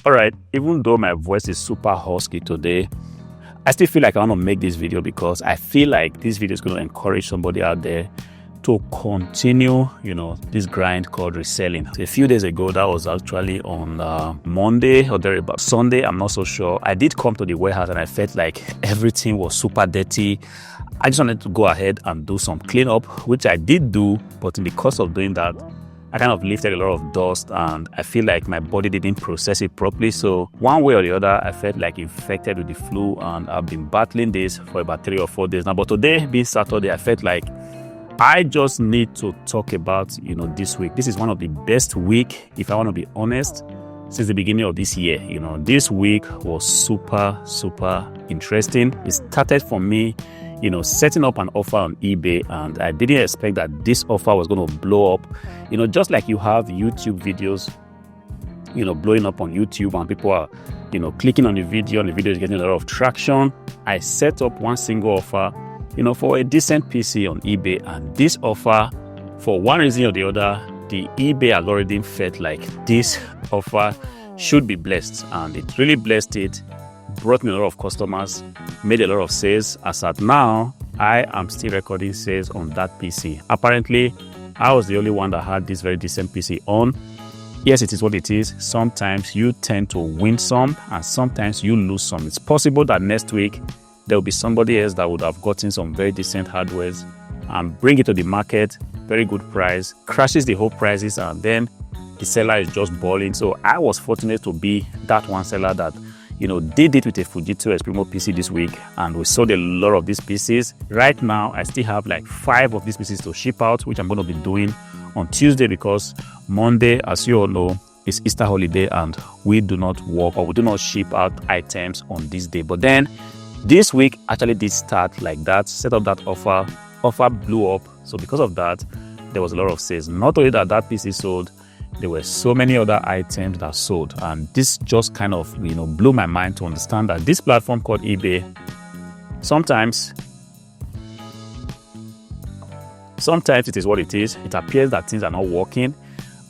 All right, even though my voice is super husky today, I still feel like I want to make this video because I feel like this video is going to encourage somebody out there to continue, this grind called reselling. So a few days ago, that was actually on Monday or thereabout. Sunday, I'm not so sure. I did come to the warehouse and I felt like everything was super dirty. I just wanted to go ahead and do some cleanup, which I did do, but in the course of doing that, I kind of lifted a lot of dust and I feel like my body didn't process it properly. So one way or the other, I felt like infected with the flu and I've been battling this for about 3 or 4 days now. But today being Saturday, I felt like I just need to talk about, this week. This is one of the best week, if I want to be honest, since the beginning of this year. This week was super, super interesting. It started for me, setting up an offer on eBay, and I didn't expect that this offer was going to blow up. Just like you have YouTube videos, blowing up on YouTube and people are, clicking on the video and the video is getting a lot of traction. I set up one single offer, for a decent PC on eBay, and this offer, for one reason or the other, the eBay algorithm felt like this offer should be blessed, and it really blessed it. Brought me a lot of customers, made a lot of sales. As at now, I am still recording sales on that PC. Apparently, I was the only one that had this very decent PC on. Yes, it is what it is. Sometimes you tend to win some and sometimes you lose some. It's possible that next week there will be somebody else that would have gotten some very decent hardwares and bring it to the market, very good price, crashes the whole prices, and then the seller is just balling. So I was fortunate to be that one seller that did it with a Fujitsu Exprimo PC this week, and we sold a lot of these PCs. Right now, I still have like 5 of these PCs to ship out, which I'm going to be doing on Tuesday because Monday, as you all know, is Easter holiday and we do not work or we do not ship out items on this day. But then this week actually did start like that, set up that offer blew up. So because of that, there was a lot of sales. Not only that PC sold, there were so many other items that sold, and this just kind of blew my mind to understand that this platform called eBay, sometimes it is what it is. It appears that things are not working,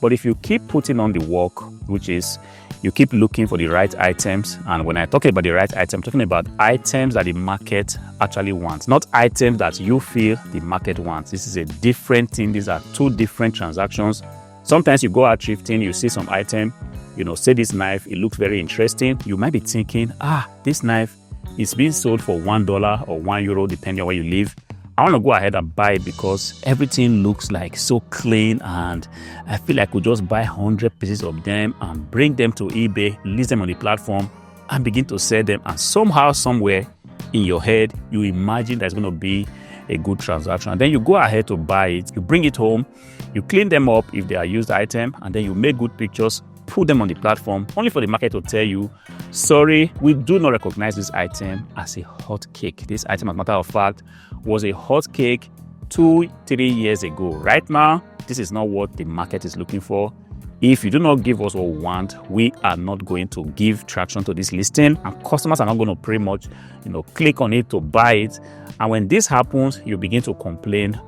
but if you keep putting on the work, which is you keep looking for the right items, and when I talk about the right item, I'm talking about items that the market actually wants, not items that you feel the market wants. This is a different thing. These are 2 different transactions. Sometimes you go out thrifting, you see some item, say this knife, it looks very interesting. You might be thinking, this knife is being sold for $1 or €1, depending on where you live. I want to go ahead and buy it because everything looks like so clean, and I feel like I could just buy 100 pieces of them and bring them to eBay, list them on the platform, and begin to sell them. And somehow, somewhere in your head, you imagine there's going to be a good transaction, and then you go ahead to buy it, you bring it home, you clean them up if they are used item, and then you make good pictures, put them on the platform, only for the market to tell you, sorry, we do not recognize this item as a hot cake. This item, as a matter of fact, was a hot cake 2-3 years ago. Right now, this is not what the market is looking for. If you do not give us what we want, we are not going to give traction to this listing, and customers are not going to pretty much, click on it to buy it. And when this happens, you begin to complain,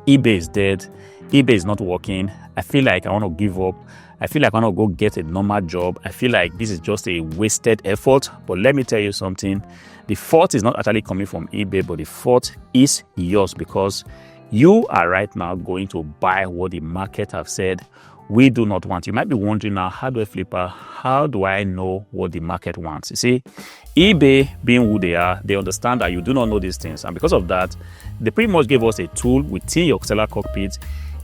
eBay is dead, eBay is not working, I feel like I want to give up, I feel like I want to go get a normal job, I feel like this is just a wasted effort. But let me tell you something, the fault is not actually coming from eBay, but the fault is yours, because you are right now going to buy what the market have said we do not want. You might be wondering now, Hardwareflipper, how do I know what the market wants? You see, eBay being who they are, they understand that you do not know these things. And because of that, they pretty much gave us a tool within your seller cockpit.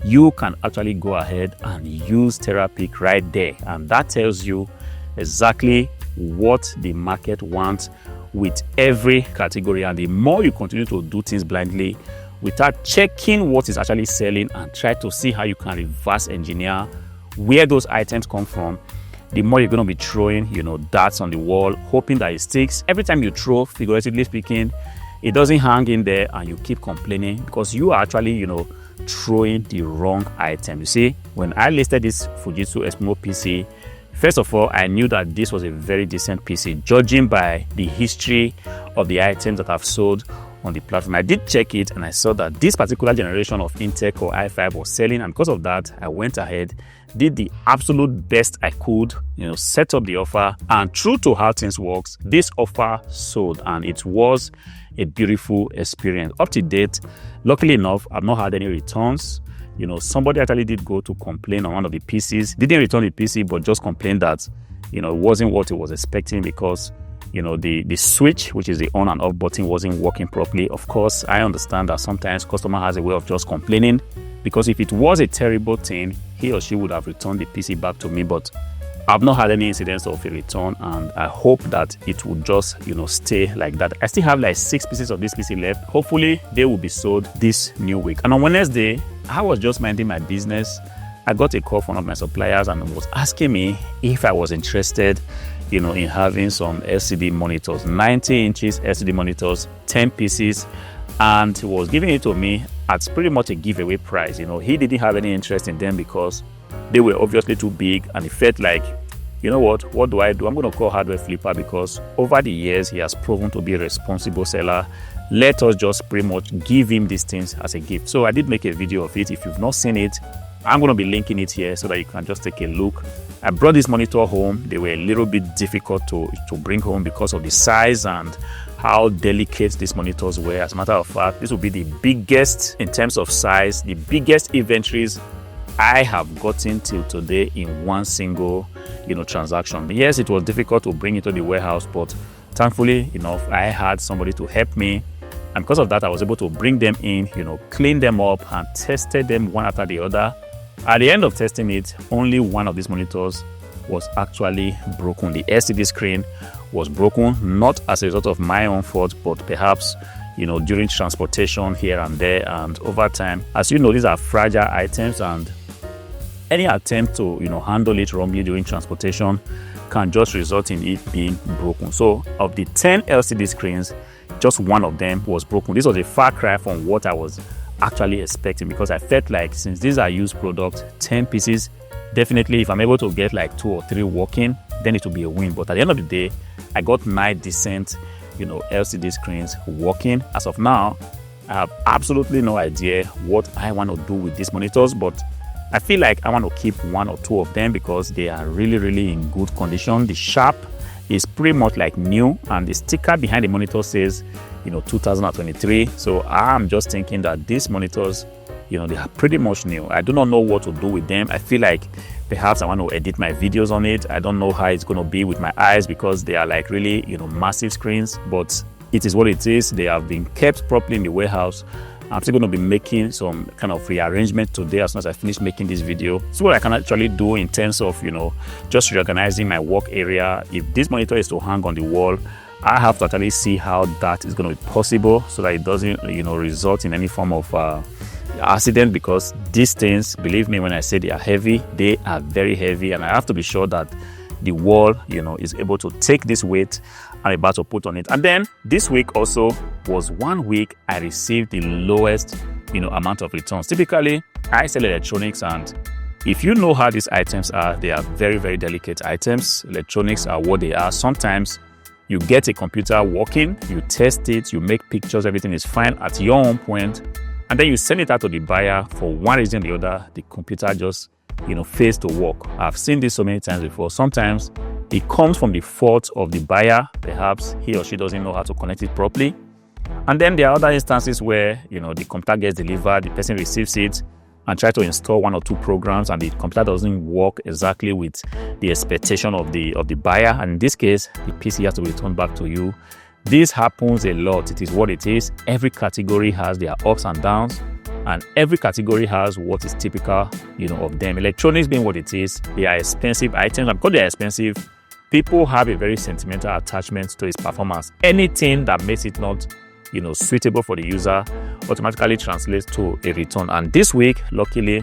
You can actually go ahead and use Terapic right there. And that tells you exactly what the market wants with every category. And the more you continue to do things blindly, without checking what is actually selling and try to see how you can reverse engineer where those items come from, the more you're going to be throwing, darts on the wall, hoping that it sticks. Every time you throw, figuratively speaking, it doesn't hang in there and you keep complaining because you are actually, throwing the wrong item. You see, when I listed this Fujitsu Exprimo PC, first of all, I knew that this was a very decent PC, judging by the history of the items that I've sold on the platform. I did check it and I saw that this particular generation of Intel Core i5 was selling, and because of that, I went ahead, did the absolute best I could, set up the offer, and true to how things works, this offer sold, and it was a beautiful experience. Up to date, luckily enough, I've not had any returns. Somebody actually did go to complain on one of the PCs, didn't return the PC, but just complained that, it wasn't what he was expecting because the switch, which is the on and off button, wasn't working properly. Of course, I understand that sometimes customer has a way of just complaining, because if it was a terrible thing, he or she would have returned the PC back to me, but I've not had any incidents of a return, and I hope that it will just, stay like that. I still have like 6 pieces of this PC left. Hopefully, they will be sold this new week. And on Wednesday, I was just minding my business. I got a call from one of my suppliers and was asking me if I was interested, in having some LCD monitors, 90 inches LCD monitors, 10 pieces, and he was giving it to me at pretty much a giveaway price. He didn't have any interest in them because they were obviously too big, and he felt like, what do I do? I'm going to call Hardwareflipper because over the years, he has proven to be a responsible seller. Let us just pretty much give him these things as a gift. So I did make a video of it. If you've not seen it, I'm going to be linking it here so that you can just take a look. I brought this monitor home. They were a little bit difficult to bring home because of the size and how delicate these monitors were. As a matter of fact, this will be the biggest in terms of size, the biggest inventories I have gotten till today in one single, transaction. Yes, it was difficult to bring it to the warehouse, but thankfully enough, I had somebody to help me. And because of that, I was able to bring them in, clean them up and tested them one after the other. At the end of testing it, only one of these monitors was actually broken. The LCD screen was broken, not as a result of my own fault, but perhaps, during transportation here and there and over time. As you know, these are fragile items, and any attempt to, handle it wrongly during transportation can just result in it being broken. So of the 10 LCD screens, just one of them was broken. This was a far cry from what I was actually expecting, because I felt like since these are used products, 10 pieces, definitely if I'm able to get like 2 or 3 working, then it will be a win. But at the end of the day, I got 9 decent, LCD screens working. As of now, I have absolutely no idea what I want to do with these monitors, but I feel like I want to keep 1 or 2 of them because they are really, really in good condition. The sharp is pretty much like new, and the sticker behind the monitor says 2023. So I'm just thinking that these monitors, they are pretty much new. I do not know what to do with them. I feel like perhaps I want to edit my videos on it. I don't know how it's going to be with my eyes because they are like really massive screens, but it is what it is. They have been kept properly in the warehouse. I'm still going to be making some kind of rearrangement today as soon as I finish making this video. So what I can actually do in terms of, just reorganizing my work area. If this monitor is to hang on the wall, I have to actually see how that is going to be possible so that it doesn't, result in any form of accident, because these things, believe me when I say they are heavy, they are very heavy, and I have to be sure that the wall, is able to take this weight I'm about to put on it. And then this week also was one week I received the lowest, amount of returns. Typically, I sell electronics, and if you know how these items are, they are very, very delicate items. Electronics are what they are. Sometimes you get a computer working, you test it, you make pictures, everything is fine at your own point, and then you send it out to the buyer. For one reason or the other, the computer just fails to work. I've seen this so many times before. Sometimes it comes from the fault of the buyer. Perhaps he or she doesn't know how to connect it properly. And then there are other instances where the computer gets delivered, the person receives it and try to install 1 or 2 programs, and the computer doesn't work exactly with the expectation of the buyer. And in this case, the PC has to be returned back to you. This happens a lot. It is what it is. Every category has their ups and downs, and every category has what is typical, of them. Electronics being what it is, they are expensive items, and because they are expensive, people have a very sentimental attachment to its performance. Anything that makes it not, suitable for the user automatically translates to a return. And this week, luckily,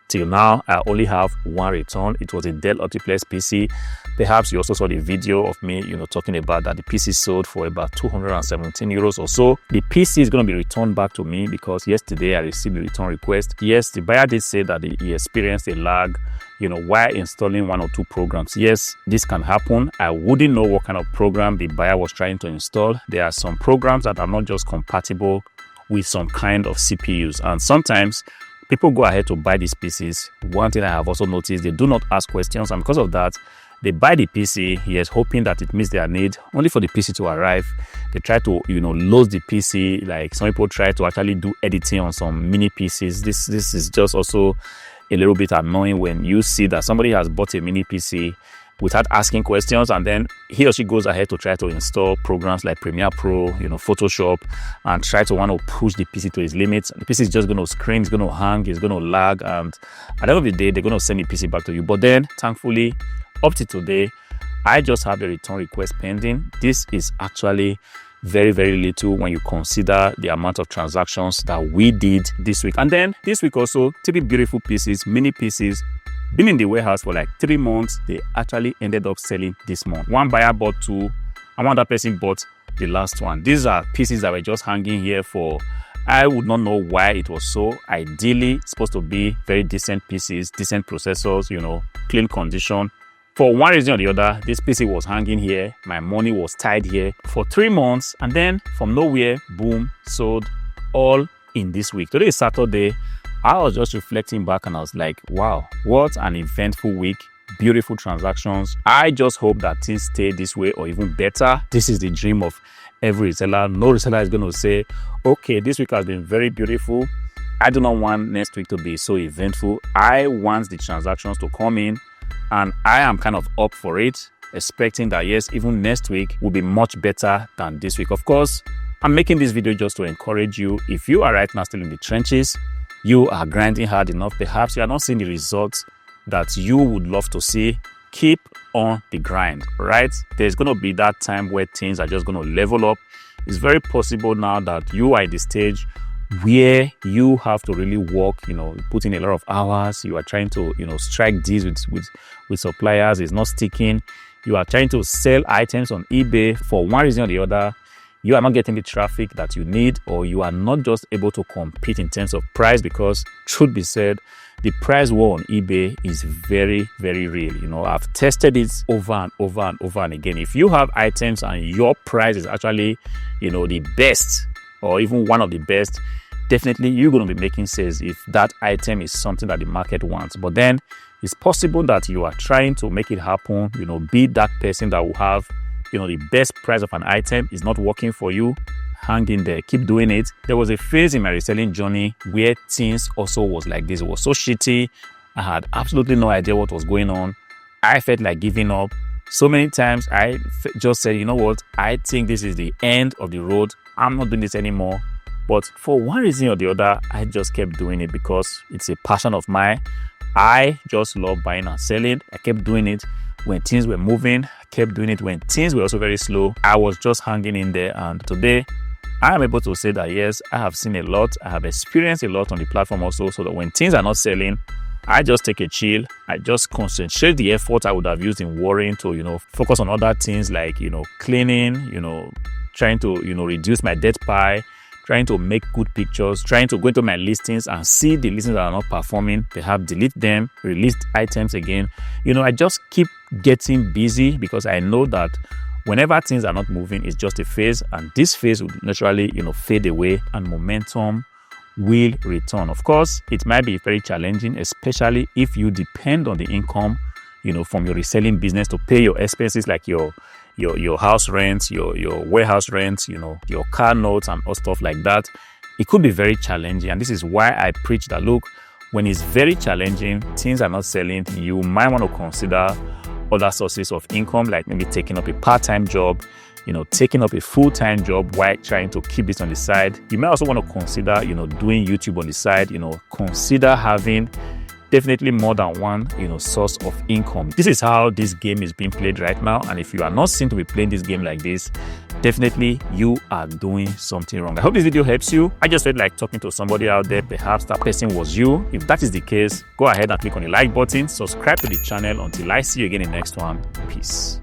Till now, I only have one return. It was a Dell Optiplex PC. Perhaps you also saw the video of me, talking about that the PC sold for about 217 euros or so. The PC is going to be returned back to me because yesterday I received a return request. Yes, the buyer did say that he experienced a lag, while installing one or two programs. Yes, this can happen. I wouldn't know what kind of program the buyer was trying to install. There are some programs that are not just compatible with some kind of CPUs, and sometimes people go ahead to buy these PCs. One thing I have also noticed, they do not ask questions, and because of that, they buy the PC, yes, hoping that it meets their need, only for the PC to arrive. They try to, load the PC. Like some people try to actually do editing on some mini PCs. This is just also a little bit annoying when you see that somebody has bought a mini PC without asking questions, and then he or she goes ahead to try to install programs like Premiere Pro, Photoshop, and try to want to push the PC to its limits. The PC is just going to scream, it's going to hang, it's going to lag, and at the end of the day, they're going to send the PC back to you. But then, thankfully, up to today, I just have a return request pending. This is actually very, very little when you consider the amount of transactions that we did this week. And then this week also, 3 beautiful PCs, mini PCs, been in the warehouse for like 3 months. They actually ended up selling this month. One buyer bought 2, and one other person bought the last one. These are PCs that were just hanging here for, I would not know why it was so. Ideally, supposed to be very decent PCs, decent processors, clean condition. For one reason or the other, this PC was hanging here. My money was tied here for 3 months, and then from nowhere, boom, sold all in this week. Today is Saturday. I was just reflecting back and I was like, wow, what an eventful week. Beautiful transactions. I just hope that things stay this way or even better. This is the dream of every reseller. No reseller is going to say, okay, this week has been very beautiful. I do not want next week to be so eventful. I want the transactions to come in, and I am kind of up for it, expecting that yes, even next week will be much better than this week. Of course, I'm making this video just to encourage you. If you are right now still in the trenches, you are grinding hard enough, perhaps you are not seeing the results that you would love to see, keep on the grind, right? There's going to be that time where things are just going to level up. It's very possible now that you are at the stage where you have to really work, put in a lot of hours. You are trying to, strike deals with suppliers. It's not sticking. You are trying to sell items on eBay. For one reason or the other, you are not getting the traffic that you need, or you are not just able to compete in terms of price, because truth be said, the price war on eBay is very, very real. I've tested it over and over and over and again. If you have items and your price is actually, the best or even one of the best, definitely you're going to be making sales if that item is something that the market wants. But then it's possible that you are trying to make it happen, be that person that will have, the best price of an item is not working for you. Hang in there, keep doing it. There was a phase in my reselling journey where things also was like this. It was so shitty. I had absolutely no idea what was going on. I felt like giving up. So many times I just said, you know what, I think this is the end of the road. I'm not doing this anymore. But for one reason or the other, I just kept doing it because it's a passion of mine. I just love buying and selling. I kept doing it when things were moving. I kept doing it when things were also very slow. I was just hanging in there, and today I am able to say that yes, I have seen a lot. I have experienced a lot on the platform also, so that when things are not selling, I just take a chill. I just concentrate the effort I would have used in worrying to, focus on other things like, cleaning, trying to, reduce my debt pie, trying to make good pictures, trying to go into my listings and see the listings that are not performing, perhaps delete them, release items again. I just keep getting busy because I know that whenever things are not moving, it's just a phase, and this phase will naturally, fade away and momentum will return. Of course, it might be very challenging, especially if you depend on the income, from your reselling business to pay your expenses like your house rent, your warehouse rent, your car notes and all stuff like that. It could be very challenging, and this is why I preach that look, when it's very challenging, things are not selling, you might want to consider other sources of income, like maybe taking up a part-time job, taking up a full-time job while trying to keep this on the side. You might also want to consider, doing YouTube on the side, consider having definitely more than one, source of income. This is how this game is being played right now, and if you are not seen to be playing this game like this, definitely you are doing something wrong. I hope this video helps you. I just felt like talking to somebody out there. Perhaps that person was you. If that is the case, go ahead and click on the like button, subscribe to the channel. Until I see you again in the next one, peace.